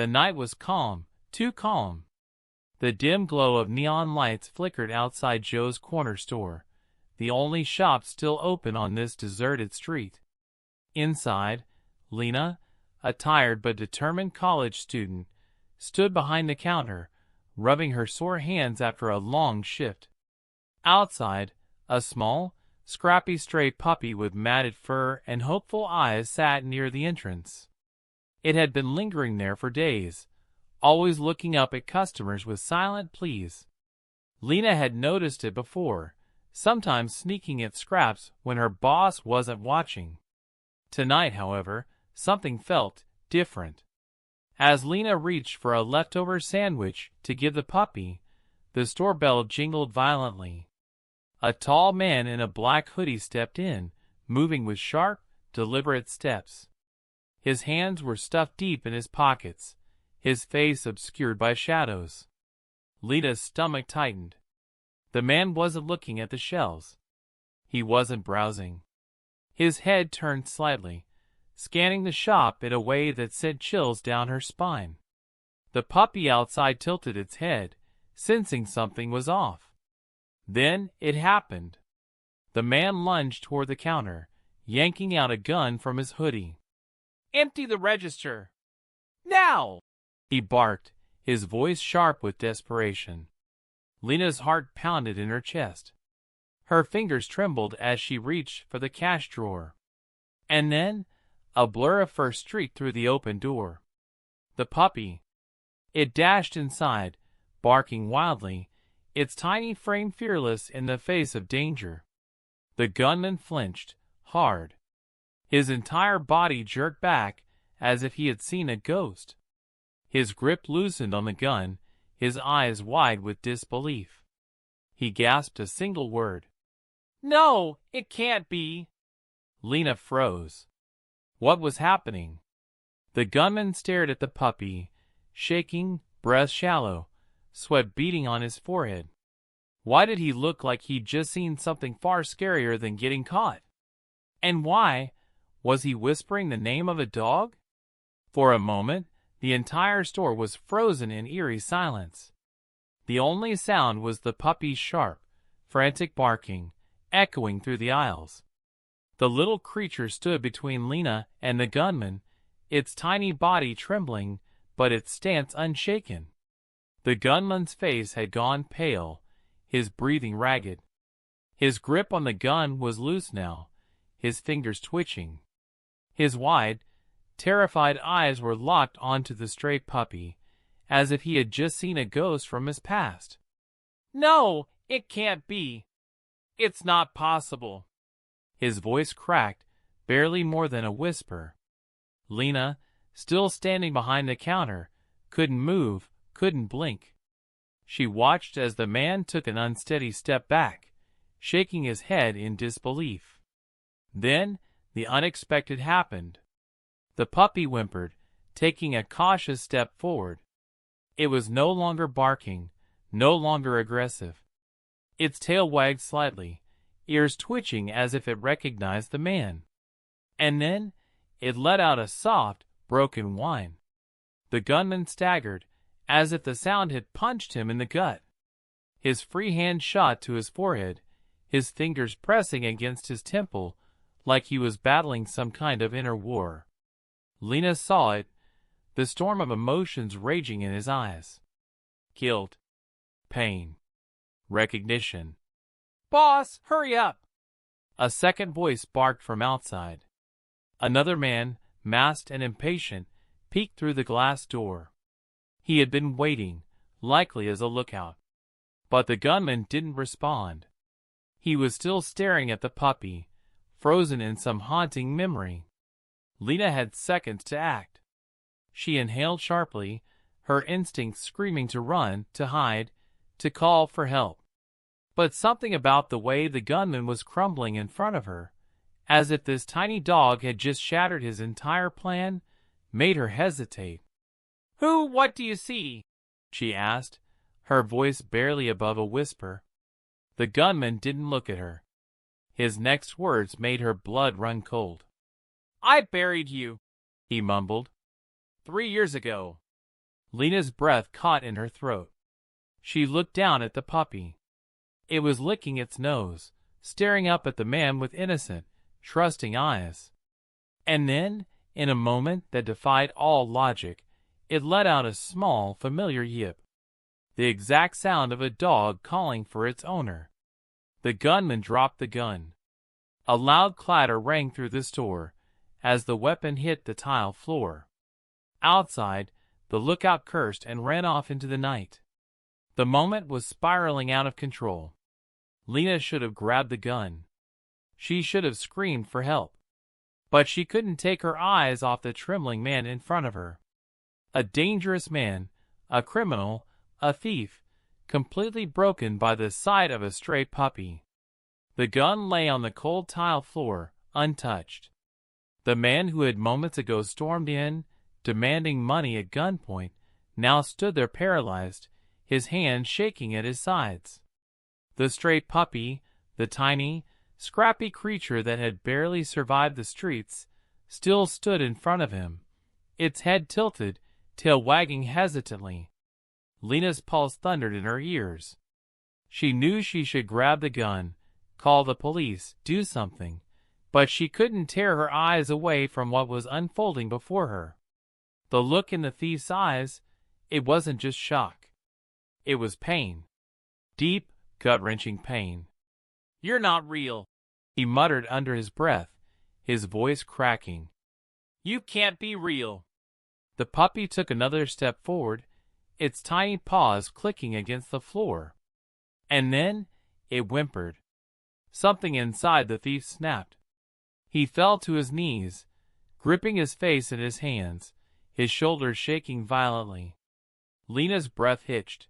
The night was calm, too calm. The dim glow of neon lights flickered outside Joe's corner store, the only shop still open on this deserted street. Inside, Lena, a tired but determined college student, stood behind the counter, rubbing her sore hands after a long shift. Outside, a small, scrappy stray puppy with matted fur and hopeful eyes sat near the entrance. It had been lingering there for days, always looking up at customers with silent pleas. Lena had noticed it before, sometimes sneaking at scraps when her boss wasn't watching. Tonight, however, something felt different. As Lena reached for a leftover sandwich to give the puppy, the store bell jingled violently. A tall man in a black hoodie stepped in, moving with sharp, deliberate steps. His hands were stuffed deep in his pockets, his face obscured by shadows. Lena's stomach tightened. The man wasn't looking at the shelves. He wasn't browsing. His head turned slightly, scanning the shop in a way that sent chills down her spine. The puppy outside tilted its head, sensing something was off. Then it happened. The man lunged toward the counter, yanking out a gun from his hoodie. "Empty the register! Now!" he barked, his voice sharp with desperation. Lena's heart pounded in her chest. Her fingers trembled as she reached for the cash drawer. And then, a blur of fur streaked through the open door. The puppy. It dashed inside, barking wildly, its tiny frame fearless in the face of danger. The gunman flinched, hard. His entire body jerked back as if he had seen a ghost. His grip loosened on the gun, his eyes wide with disbelief. He gasped a single word. "No, it can't be!" Lena froze. What was happening? The gunman stared at the puppy, shaking, breath shallow, sweat beading on his forehead. Why did he look like he'd just seen something far scarier than getting caught? And why was he whispering the name of a dog? For a moment, the entire store was frozen in eerie silence. The only sound was the puppy's sharp, frantic barking, echoing through the aisles. The little creature stood between Lena and the gunman, its tiny body trembling, but its stance unshaken. The gunman's face had gone pale, his breathing ragged. His grip on the gun was loose now, his fingers twitching. His wide, terrified eyes were locked onto the stray puppy, as if he had just seen a ghost from his past. "No, it can't be. It's not possible." His voice cracked, barely more than a whisper. Lena, still standing behind the counter, couldn't move, couldn't blink. She watched as the man took an unsteady step back, shaking his head in disbelief. Then, the unexpected happened. The puppy whimpered, taking a cautious step forward. It was no longer barking, no longer aggressive. Its tail wagged slightly, ears twitching as if it recognized the man. And then, it let out a soft, broken whine. The gunman staggered, as if the sound had punched him in the gut. His free hand shot to his forehead, his fingers pressing against his temple, like he was battling some kind of inner war. Lena saw it, the storm of emotions raging in his eyes. Guilt, pain, recognition. "Boss, hurry up!" A second voice barked from outside. Another man, masked and impatient, peeked through the glass door. He had been waiting, likely as a lookout. But the gunman didn't respond. He was still staring at the puppy, frozen in some haunting memory. Lena had seconds to act. She inhaled sharply, her instincts screaming to run, to hide, to call for help. But something about the way the gunman was crumbling in front of her, as if this tiny dog had just shattered his entire plan, made her hesitate. What do you see?" she asked, her voice barely above a whisper. The gunman didn't look at her. His next words made her blood run cold. "I buried you," he mumbled. 3 years ago. Lena's breath caught in her throat. She looked down at the puppy. It was licking its nose, staring up at the man with innocent, trusting eyes. And then, in a moment that defied all logic, it let out a small, familiar yip. The exact sound of a dog calling for its owner. The gunman dropped the gun. A loud clatter rang through the store as the weapon hit the tile floor. Outside, the lookout cursed and ran off into the night. The moment was spiraling out of control. Lena should have grabbed the gun. She should have screamed for help. But she couldn't take her eyes off the trembling man in front of her. A dangerous man, a criminal, a thief, completely broken by the sight of a stray puppy. The gun lay on the cold tile floor, untouched. The man who had moments ago stormed in, demanding money at gunpoint, now stood there paralyzed, his hands shaking at his sides. The stray puppy, the tiny, scrappy creature that had barely survived the streets, still stood in front of him, its head tilted, tail wagging hesitantly. Lena's pulse thundered in her ears. She knew she should grab the gun, call the police, do something, but she couldn't tear her eyes away from what was unfolding before her. The look in the thief's eyes, it wasn't just shock. It was pain. Deep, gut-wrenching pain. "You're not real," he muttered under his breath, his voice cracking. "You can't be real." The puppy took another step forward, its tiny paws clicking against the floor. And then it whimpered. Something inside the thief snapped. He fell to his knees, gripping his face in his hands, his shoulders shaking violently. Lena's breath hitched.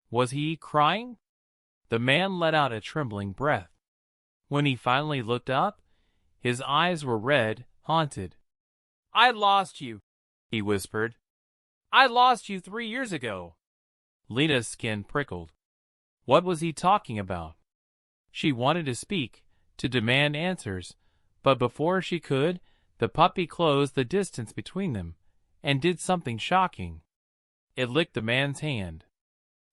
Was he crying? The man let out a trembling breath. When he finally looked up, his eyes were red, haunted. "I lost you," he whispered. "I lost you 3 years ago." Lena's skin prickled. What was he talking about? She wanted to speak, to demand answers, but before she could, the puppy closed the distance between them, and did something shocking. It licked the man's hand.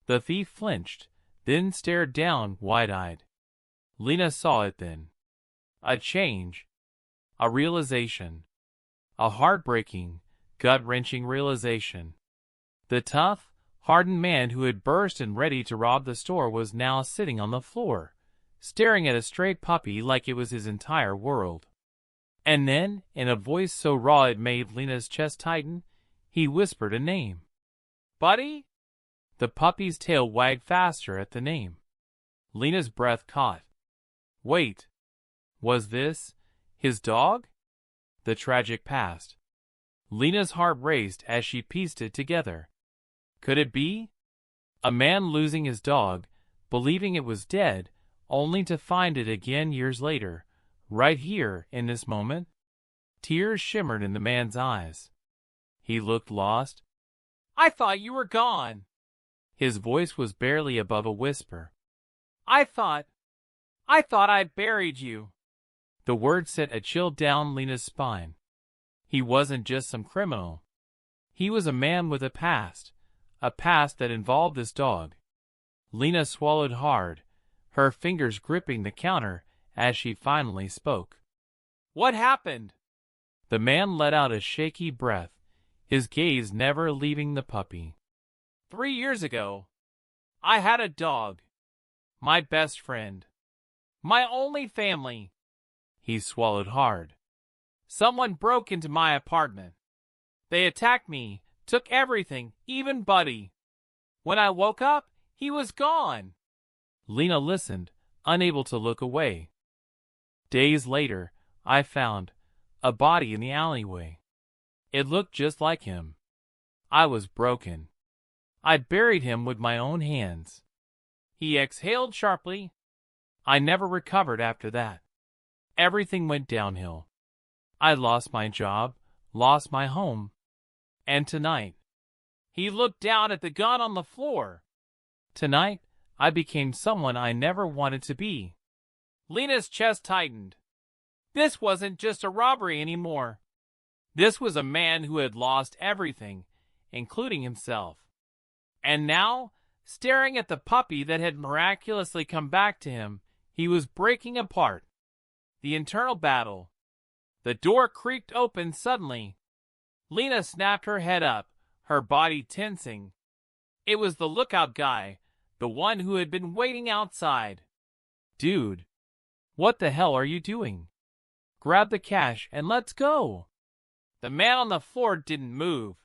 The thief flinched, then stared down wide-eyed. Lena saw it then. A change. A realization. A heartbreaking, gut-wrenching realization. The tough, hardened man who had burst in ready to rob the store was now sitting on the floor, staring at a stray puppy like it was his entire world. And then, in a voice so raw it made Lena's chest tighten, he whispered a name. "Buddy?" The puppy's tail wagged faster at the name. Lena's breath caught. Wait. Was this his dog? The tragic past. Lena's heart raced as she pieced it together. Could it be? A man losing his dog, believing it was dead, only to find it again years later, right here in this moment? Tears shimmered in the man's eyes. He looked lost. "I thought you were gone." His voice was barely above a whisper. I thought I buried you." The word sent a chill down Lena's spine. He wasn't just some criminal. He was a man with a past that involved this dog. Lena swallowed hard, her fingers gripping the counter as she finally spoke. "What happened?" The man let out a shaky breath, his gaze never leaving the puppy. 3 years ago, I had a dog. My best friend. My only family." He swallowed hard. "Someone broke into my apartment. They attacked me, took everything, even Buddy. When I woke up, he was gone." Lena listened, unable to look away. "Days later, I found a body in the alleyway. It looked just like him. I was broken. I buried him with my own hands." He exhaled sharply. "I never recovered after that. Everything went downhill. I lost my job, lost my home. And tonight," he looked down at the gun on the floor, "tonight, I became someone I never wanted to be." Lena's chest tightened. This wasn't just a robbery anymore. This was a man who had lost everything, including himself. And now, staring at the puppy that had miraculously come back to him, he was breaking apart. The internal battle. The door creaked open suddenly. Lena snapped her head up, her body tensing. It was the lookout guy, the one who had been waiting outside. "Dude, what the hell are you doing? Grab the cash and let's go." The man on the floor didn't move.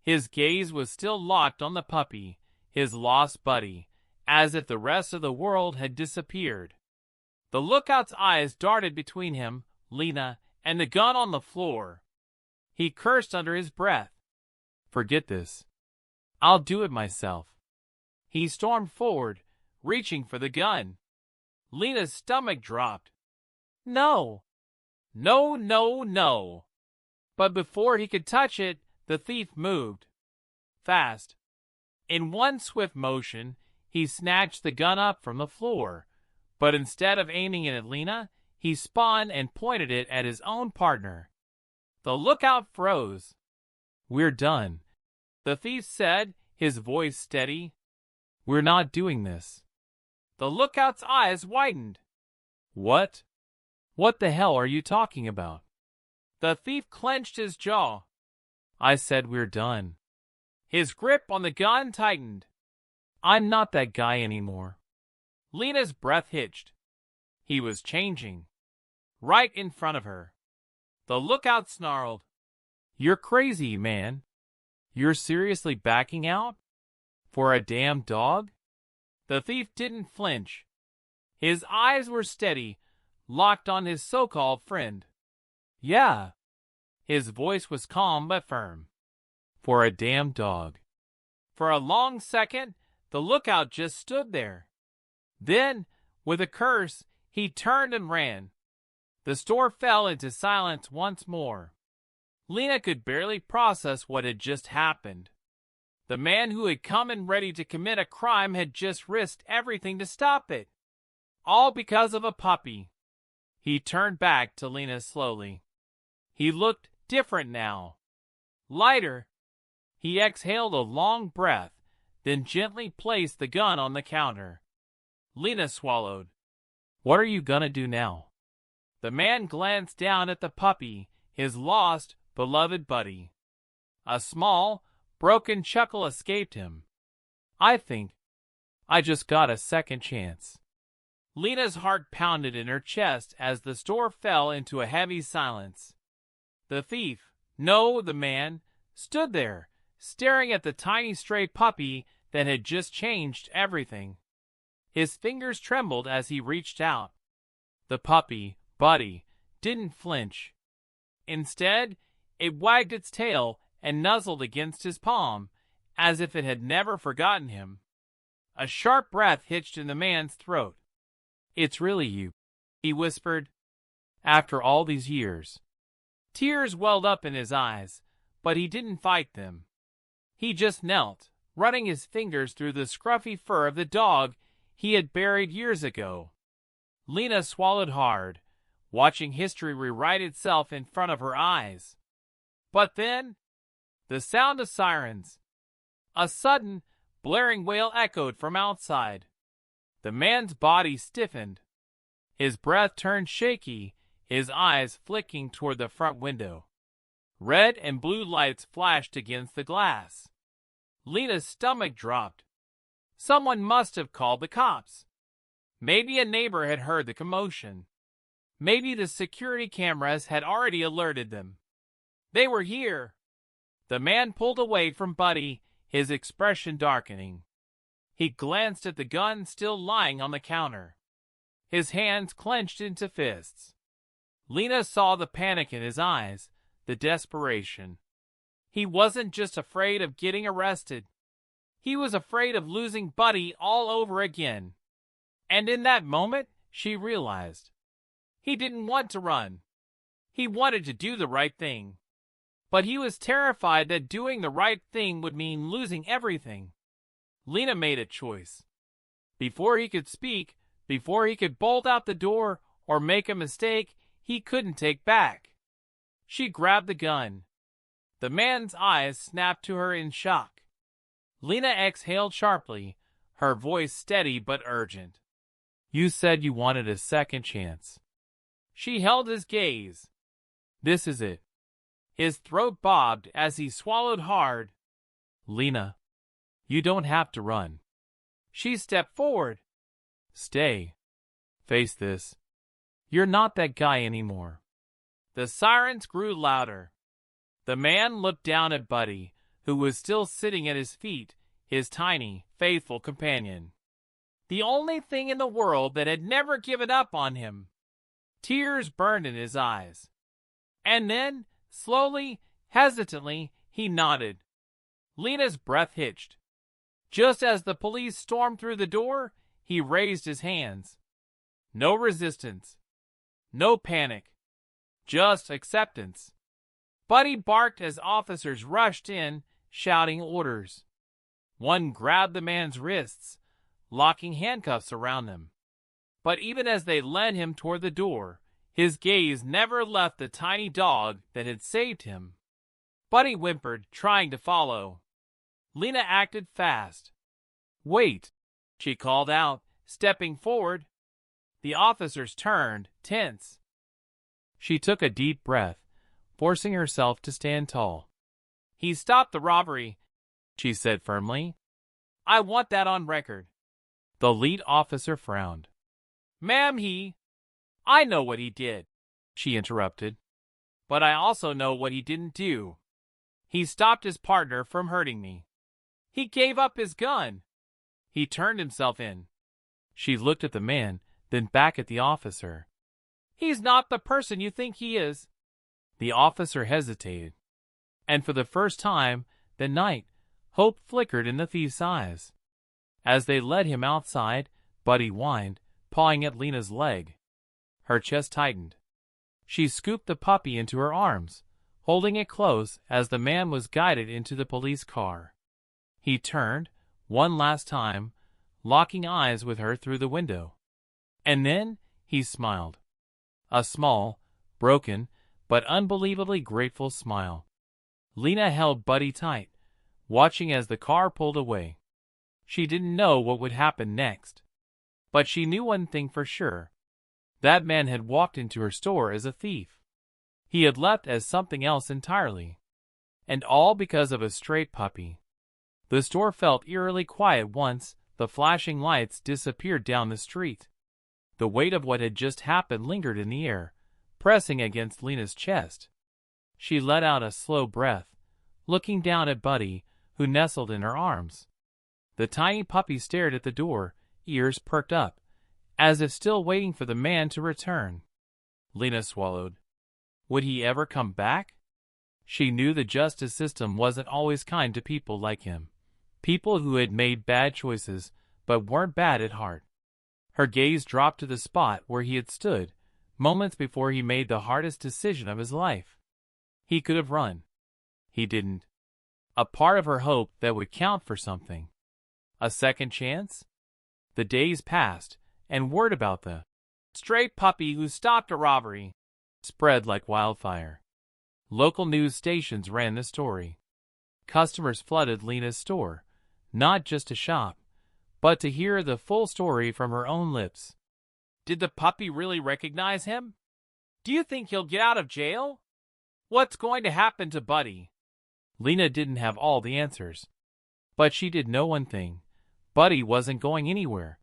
His gaze was still locked on the puppy, his lost buddy, as if the rest of the world had disappeared. The lookout's eyes darted between him, Lena, and the gun on the floor. He cursed under his breath. "Forget this. I'll do it myself." He stormed forward, reaching for the gun. Lena's stomach dropped. "No! No, no, no!" But before he could touch it, the thief moved. Fast. In one swift motion, he snatched the gun up from the floor, but instead of aiming it at Lena, he spun and pointed it at his own partner. The lookout froze. "We're done," the thief said, his voice steady. "We're not doing this." The lookout's eyes widened. "What? What the hell are you talking about?" The thief clenched his jaw. "I said we're done." His grip on the gun tightened. "I'm not that guy anymore." Lena's breath hitched. He was changing. Right in front of her. The lookout snarled. "You're crazy, man. You're seriously backing out? For a damn dog?" The thief didn't flinch. His eyes were steady, locked on his so-called friend. "Yeah." His voice was calm but firm. "For a damn dog." For a long second, the lookout just stood there. Then, with a curse, he turned and ran. The store fell into silence once more. Lena could barely process what had just happened. The man who had come in ready to commit a crime had just risked everything to stop it. All because of a puppy. He turned back to Lena slowly. He looked different now. Lighter. He exhaled a long breath, then gently placed the gun on the counter. Lena swallowed. "What are you gonna do now?" The man glanced down at the puppy, his lost, beloved buddy. A small, broken chuckle escaped him. "I think I just got a second chance." Lena's heart pounded in her chest as the store fell into a heavy silence. The thief, no, the man, stood there, staring at the tiny stray puppy that had just changed everything. His fingers trembled as he reached out. The puppy, Buddy, didn't flinch. Instead, it wagged its tail and nuzzled against his palm, as if it had never forgotten him. A sharp breath hitched in the man's throat. "It's really you," he whispered. "After all these years." Tears welled up in his eyes, but he didn't fight them. He just knelt, running his fingers through the scruffy fur of the dog he had buried years ago. Lena swallowed hard, watching history rewrite itself in front of her eyes. But then, the sound of sirens. A sudden, blaring wail echoed from outside. The man's body stiffened. His breath turned shaky, his eyes flicking toward the front window. Red and blue lights flashed against the glass. Lena's stomach dropped. Someone must have called the cops. Maybe a neighbor had heard the commotion. Maybe the security cameras had already alerted them. They were here. The man pulled away from Buddy, his expression darkening. He glanced at the gun still lying on the counter. His hands clenched into fists. Lena saw the panic in his eyes, the desperation. He wasn't just afraid of getting arrested. He was afraid of losing Buddy all over again. And in that moment, she realized. He didn't want to run. He wanted to do the right thing. But he was terrified that doing the right thing would mean losing everything. Lena made a choice. Before he could speak, before he could bolt out the door or make a mistake he couldn't take back. She grabbed the gun. The man's eyes snapped to her in shock. Lena exhaled sharply, her voice steady but urgent. You said you wanted a second chance. She held his gaze. This is it. His throat bobbed as he swallowed hard. Lena, you don't have to run. She stepped forward. Stay. Face this. You're not that guy anymore. The sirens grew louder. The man looked down at Buddy, who was still sitting at his feet, his tiny, faithful companion. The only thing in the world that had never given up on him. Tears burned in his eyes. And then, slowly, hesitantly, he nodded. Lena's breath hitched. Just as the police stormed through the door, he raised his hands. No resistance. No panic. Just acceptance. Buddy barked as officers rushed in, shouting orders. One grabbed the man's wrists, locking handcuffs around them. But even as they led him toward the door, his gaze never left the tiny dog that had saved him. Buddy whimpered, trying to follow. Lena acted fast. Wait, she called out, stepping forward. The officers turned, tense. She took a deep breath, forcing herself to stand tall. He stopped the robbery, she said firmly. I want that on record. The lead officer frowned. Ma'am, I know what he did, she interrupted. But I also know what he didn't do. He stopped his partner from hurting me. He gave up his gun. He turned himself in. She looked at the man, then back at the officer. He's not the person you think he is. The officer hesitated. And for the first time that night, hope flickered in the thief's eyes. As they led him outside, Buddy whined, pawing at Lena's leg. Her chest tightened. She scooped the puppy into her arms, holding it close as the man was guided into the police car. He turned, one last time, locking eyes with her through the window. And then he smiled. A small, broken, but unbelievably grateful smile. Lena held Buddy tight, watching as the car pulled away. She didn't know what would happen next. But she knew one thing for sure. That man had walked into her store as a thief. He had left as something else entirely. And all because of a stray puppy. The store felt eerily quiet once the flashing lights disappeared down the street. The weight of what had just happened lingered in the air, pressing against Lena's chest. She let out a slow breath, looking down at Buddy, who nestled in her arms. The tiny puppy stared at the door, ears perked up, as if still waiting for the man to return. Lena swallowed. Would he ever come back? She knew the justice system wasn't always kind to people like him. People who had made bad choices, but weren't bad at heart. Her gaze dropped to the spot where he had stood, moments before he made the hardest decision of his life. He could have run. He didn't. A part of her hoped that would count for something. A second chance? The days passed, and word about the stray puppy who stopped a robbery spread like wildfire. Local news stations ran the story. Customers flooded Lena's store, not just to shop, but to hear the full story from her own lips. Did the puppy really recognize him? Do you think he'll get out of jail? What's going to happen to Buddy? Lena didn't have all the answers. But she did know one thing. Buddy wasn't going anywhere.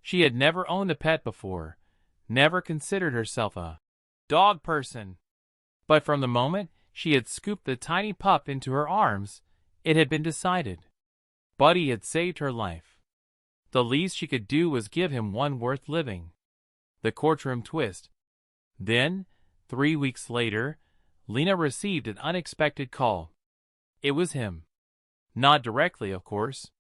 She had never owned a pet before, never considered herself a dog person. But from the moment she had scooped the tiny pup into her arms, it had been decided. Buddy had saved her life. The least she could do was give him one worth living. The courtroom twist. Then, 3 weeks later, Lena received an unexpected call. It was him. Not directly, of course.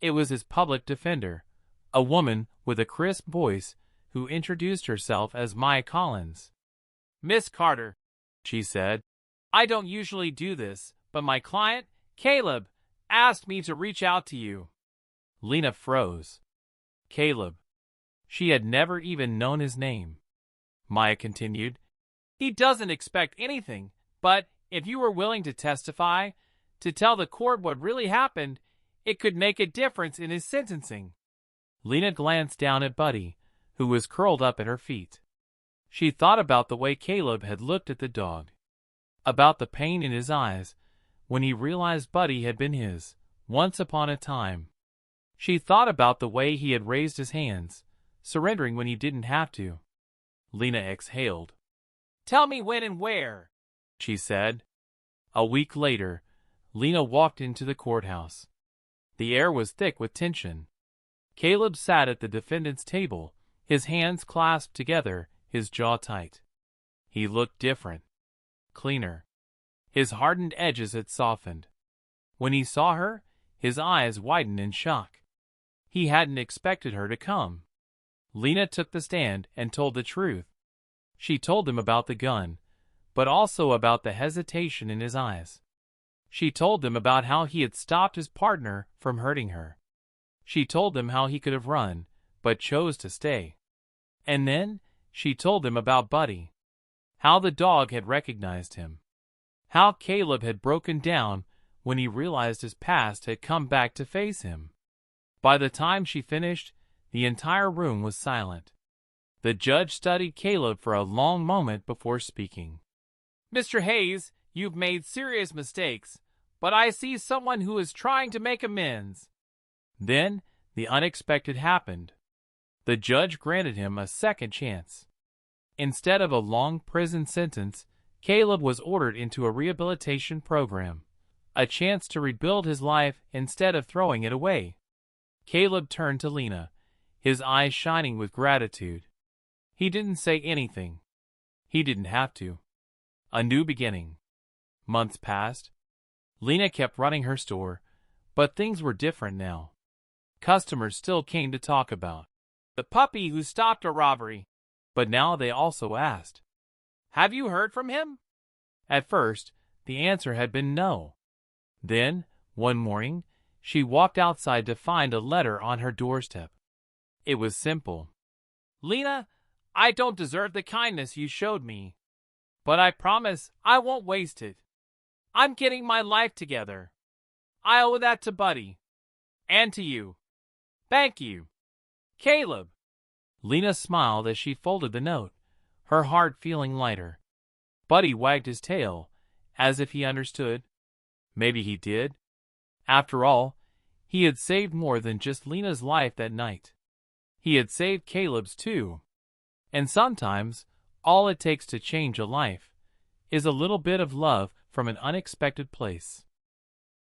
It was his public defender, a woman with a crisp voice who introduced herself as Maya Collins. Miss Carter, she said, I don't usually do this, but my client, Caleb, asked me to reach out to you. Lena froze. Caleb. She had never even known his name. Maya continued, he doesn't expect anything, but If you were willing to testify, to tell the court what really happened, it could make a difference in his sentencing. Lena glanced down at Buddy, who was curled up at her feet. She thought about the way Caleb had looked at the dog, about the pain in his eyes when he realized Buddy had been his, once upon a time. She thought about the way he had raised his hands, surrendering when he didn't have to. Lena exhaled. "Tell me when and where," she said. A week later, Lena walked into the courthouse. The air was thick with tension. Caleb sat at the defendant's table, his hands clasped together, his jaw tight. He looked different, cleaner. His hardened edges had softened. When he saw her, his eyes widened in shock. He hadn't expected her to come. Lena took the stand and told the truth. She told him about the gun, but also about the hesitation in his eyes. She told him about how he had stopped his partner from hurting her. She told him how he could have run, but chose to stay. And then she told him about Buddy, how the dog had recognized him, how Caleb had broken down when he realized his past had come back to face him. By the time she finished, the entire room was silent. The judge studied Caleb for a long moment before speaking. "Mr. Hayes, you've made serious mistakes, but I see someone who is trying to make amends." Then the unexpected happened. The judge granted him a second chance. Instead of a long prison sentence, Caleb was ordered into a rehabilitation program, a chance to rebuild his life instead of throwing it away. Caleb turned to Lena, his eyes shining with gratitude. He didn't say anything. He didn't have to. A new beginning. Months passed. Lena kept running her store, but things were different now. Customers still came to talk about the puppy who stopped a robbery, but now they also asked, "Have you heard from him?" At first, the answer had been no. Then, one morning, she walked outside to find a letter on her doorstep. It was simple. "Lena, I don't deserve the kindness you showed me, but I promise I won't waste it. I'm getting my life together. I owe that to Buddy. And to you. Thank you. Caleb." Lena smiled as she folded the note, her heart feeling lighter. Buddy wagged his tail, as if he understood. Maybe he did. After all, he had saved more than just Lena's life that night. He had saved Caleb's too. And sometimes, all it takes to change a life is a little bit of love from an unexpected place.